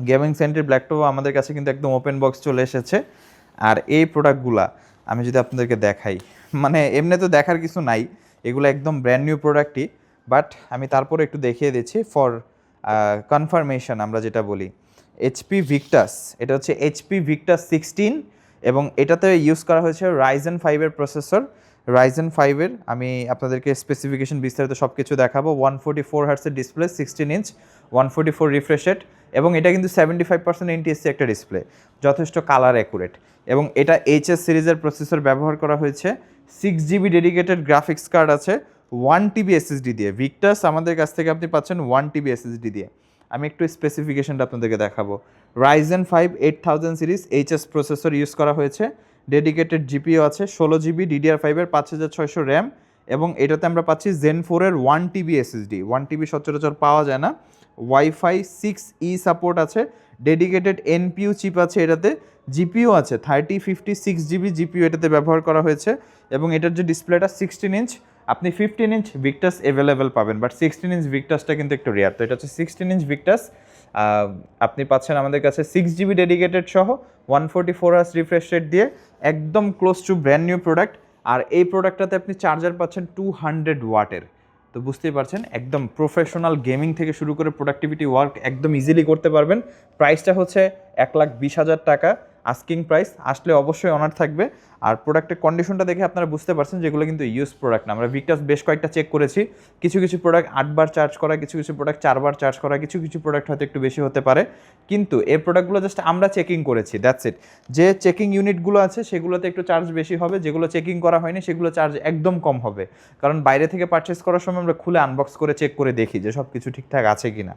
Gaming centre laptop আমাদের কাছে কিন্তু একদম ওপেন বক্স চলে এসেছে। আর এই প্রোডাক্টগুলা আমি যদি আপনাদেরকে দেখাই, মানে এমনি তো দেখার কিছু নাই, এগুলো একদম ব্র্যান্ড নিউ প্রোডাক্টই, বাট আমি তারপরে একটু দেখিয়ে দিচ্ছি ফর কনফার্মেশন। আমরা যেটা বলি এইচপি ভিক্টাস, এটা হচ্ছে এইচপি ভিক্টাস 16 এবং এটাতে ইউজ করা হয়েছে রাইজেন 5-এর প্রসেসর। রাইজেন 5-এর আমি আপনাদেরকে স্পেসিফিকেশন বিস্তারিত সব কিছু দেখাবো। 144 হার্টসের ডিসপ্লে, 16 ইঞ্চ, 144 রিফ্রেশ রেট, এবং এটা কিন্তু 75% এনটিএসসি একটা ডিসপ্লে, যথেষ্ট কালার অ্যাকুরেট। এবং এটা এইচএস সিরিজের প্রসেসর ব্যবহার করা হয়েছে, 6 GB ডেডিকেটেড গ্রাফিক্স কার্ড আছে, 1 TB এসএসডি দিয়ে। ভিক্টাস আমাদের কাছ থেকে আপনি পাচ্ছেন 1 TB এসএসডি দিয়ে। আমি একটু স্পেসিফিকেশনটা আপনাদেরকে দেখাবো। Ryzen 5 8000 series HS processor use করা হয়েছে, ডেডিকেটেড জিপিও আছে, 16 GB DDR5-এর 5600 র্যাম, এবং এটাতে আমরা পাচ্ছি জেন 4-এর 1 TB এসএসডি। 1 TB সচরাচর পাওয়া যায় না। ওয়াইফাই 6E সাপোর্ট আছে, ডেডিকেটেড এনপিইউ চিপ আছে এটাতে, জিপিও আছে 3056 GB জিপিও এটাতে ব্যবহার করা হয়েছে, এবং এটার যে ডিসপ্লেটা 16 ইঞ্চ, আপনি 15 ইঞ্চ ভিক্টাস অ্যাভেলেবেল পাবেন, বাট 16 ইঞ্চ ভিক্টাসটা কিন্তু একটু রেয়ার। তো এটা হচ্ছে 16 ইঞ্চ ভিক্টাস, আপনি পাচ্ছেন আমাদের কাছে 6 GB ডেডিকেটেড সহ, 144 হার্স রিফ্রেশ রেট দিয়ে, একদম close to brand new product. আর এই প্রোডাক্টটাতে আপনি চার্জার পাচ্ছেন 200 ওয়াটের। তো বুঝতেই পারছেন একদম প্রফেশনাল গেমিং থেকে শুরু করে প্রোডাক্টিভিটি ওয়ার্ক একদম ইজিলি করতে পারবেন। প্রাইসটা হচ্ছে 1,20,000 টাকা আস্কিং প্রাইস, আসলে অবশ্যই অনার থাকবে। আর প্রোডাক্টের কন্ডিশনটা দেখে আপনারা বুঝতে পারছেন যেগুলো কিন্তু ইউজ প্রোডাক্ট না। আমরা ভিক্টাস বেশ কয়েকটা চেক করেছি, কিছু কিছু প্রোডাক্ট 8বার চার্জ করা, কিছু কিছু প্রোডাক্ট 4বার চার্জ করা, কিছু কিছু প্রোডাক্ট হয়তো একটু বেশি হতে পারে, কিন্তু এই প্রোডাক্টগুলো জাস্ট আমরা চেকিং করেছি, দ্যাটস ইট। যে চেকিং ইউনিটগুলো আছে সেগুলোতে একটু চার্জ বেশি হবে, যেগুলো চেকিং করা হয়নি সেগুলো চার্জ একদম কম হবে, কারণ বাইরে থেকে পারচেস করার সময় আমরা খুলে আনবক্স করে চেক করে দেখি যে সব কিছু ঠিকঠাক আছে কিনা।